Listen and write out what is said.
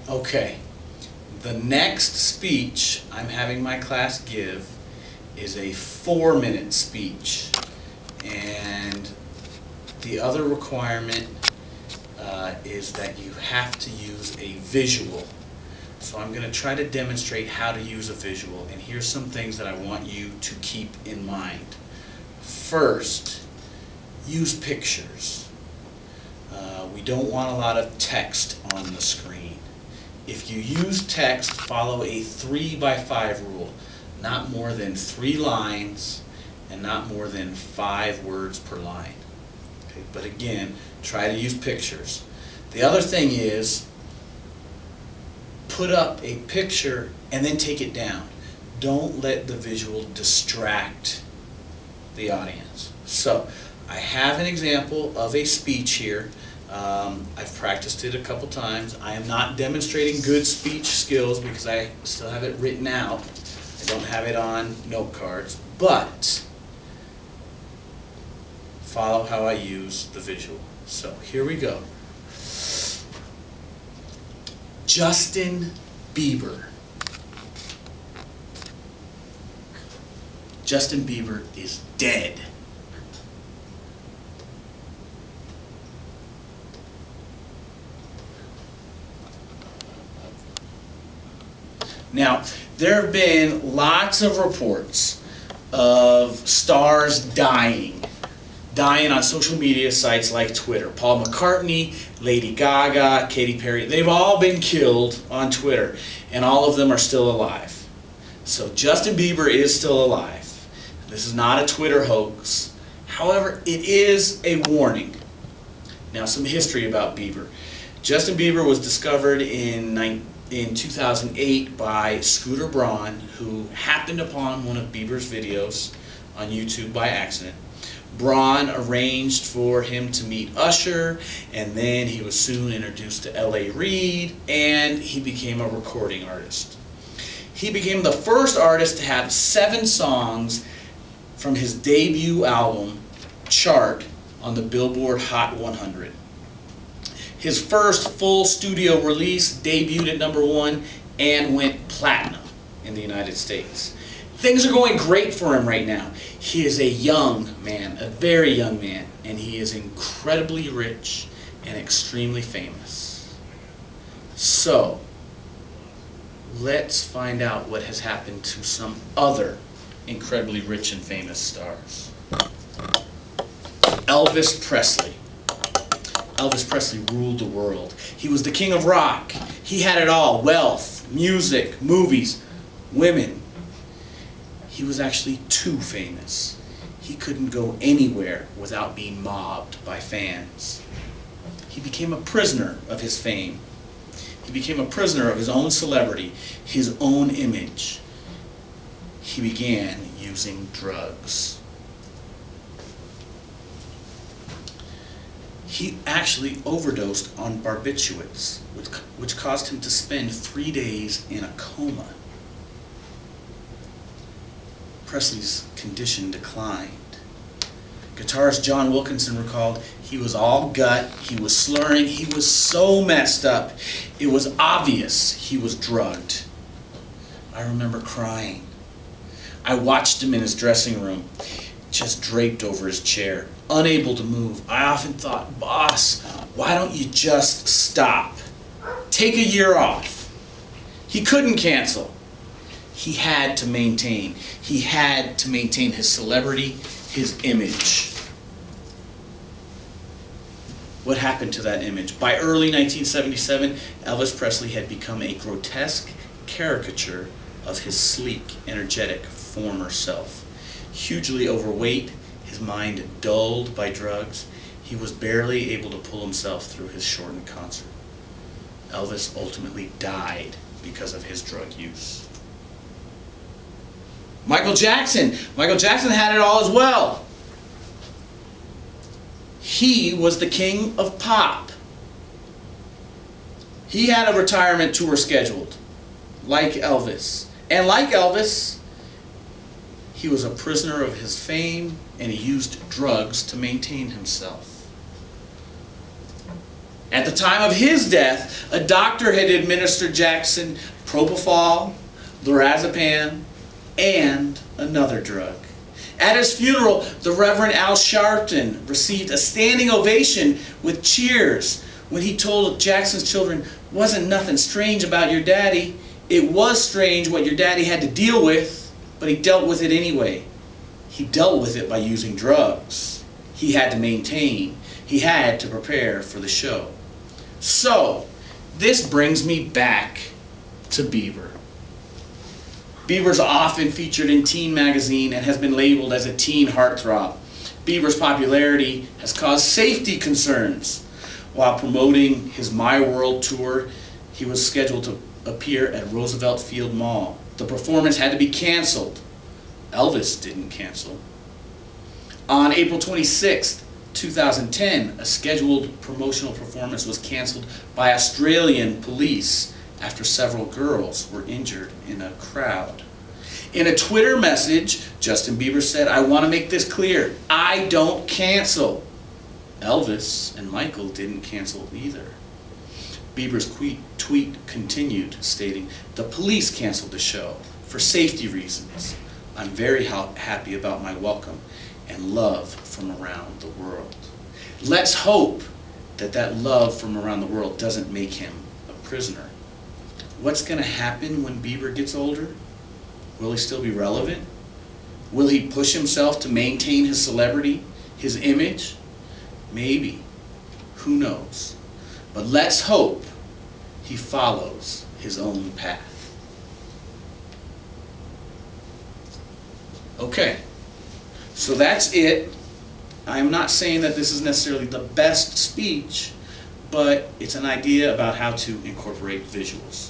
Okay, the next speech I'm having my class give is a 4-minute speech. And the other requirement is that you have to use a visual. So I'm going to try to demonstrate how to use a visual, and here's some things that I want you to keep in mind. First, use pictures. We don't want a lot of text on the screen. If you use text, follow a 3x5 rule. Not more than 3 lines and not more than 5 words per line. Okay, but again, try to use pictures. The other thing is, put up a picture and then take it down. Don't let the visual distract the audience. So, I have an example of a speech here. I've practiced it a couple times. I am not demonstrating good speech skills because I still have it written out. I don't have it on note cards, but follow how I use the visual. So here we go. Justin Bieber. Justin Bieber is dead. Now, there have been lots of reports of stars dying on social media sites like Twitter. Paul McCartney, Lady Gaga, Katy Perry, they've all been killed on Twitter, and all of them are still alive. So Justin Bieber is still alive. This is not a Twitter hoax. However, it is a warning. Now, some history about Bieber. Justin Bieber was discovered in 2008 by Scooter Braun, who happened upon one of Bieber's videos on YouTube by accident. Braun arranged for him to meet Usher, and then he was soon introduced to L.A. Reid, and he became a recording artist. He became the first artist to have 7 songs from his debut album chart on the Billboard Hot 100. His first full studio release debuted at #1 and went platinum in the United States. Things are going great for him right now. He is a young man, a very young man, and he is incredibly rich and extremely famous. So, let's find out what has happened to some other incredibly rich and famous stars. Elvis Presley. Elvis Presley ruled the world. He was the king of rock. He had it all: wealth, music, movies, women. He was actually too famous. He couldn't go anywhere without being mobbed by fans. He became a prisoner of his fame. He became a prisoner of his own celebrity, his own image. He began using drugs. He actually overdosed on barbiturates, which caused him to spend 3 days in a coma. Presley's condition declined. Guitarist John Wilkinson recalled, he was all gut, he was slurring, he was so messed up. It was obvious he was drugged. I remember crying. I watched him in his dressing room, just draped over his chair, unable to move. I often thought, boss, why don't you just stop? Take a year off. He couldn't cancel. He had to maintain. He had to maintain his celebrity, his image. What happened to that image? By early 1977, Elvis Presley had become a grotesque caricature of his sleek, energetic former self. Hugely overweight, his mind dulled by drugs, he was barely able to pull himself through his shortened concert. Elvis ultimately died because of his drug use. Michael Jackson. Michael Jackson had it all as well. He was the king of pop. He had a retirement tour scheduled, like Elvis. And like Elvis, he was a prisoner of his fame, and he used drugs to maintain himself. At the time of his death, a doctor had administered Jackson propofol, lorazepam, and another drug. At his funeral, the Reverend Al Sharpton received a standing ovation with cheers when he told Jackson's children, "Wasn't nothing strange about your daddy. It was strange what your daddy had to deal with, but he dealt with it anyway. He dealt with it by using drugs. He had to maintain. He had to prepare for the show." So, this brings me back to Bieber. Bieber's often featured in Teen magazine and has been labeled as a teen heartthrob. Bieber's popularity has caused safety concerns. While promoting his My World tour, he was scheduled to appear at Roosevelt Field Mall. The performance had to be canceled. Elvis didn't cancel. On April 26th, 2010, a scheduled promotional performance was canceled by Australian police after several girls were injured in a crowd. In a Twitter message, Justin Bieber said, "I want to make this clear. I don't cancel." Elvis and Michael didn't cancel either. Bieber's tweet continued, stating, "The police canceled the show for safety reasons. I'm very happy about my welcome and love from around the world." Let's hope that that love from around the world doesn't make him a prisoner. What's going to happen when Bieber gets older? Will he still be relevant? Will he push himself to maintain his celebrity, his image? Maybe. Who knows? But let's hope he follows his own path. Okay, so that's it. I'm not saying that this is necessarily the best speech, but it's an idea about how to incorporate visuals.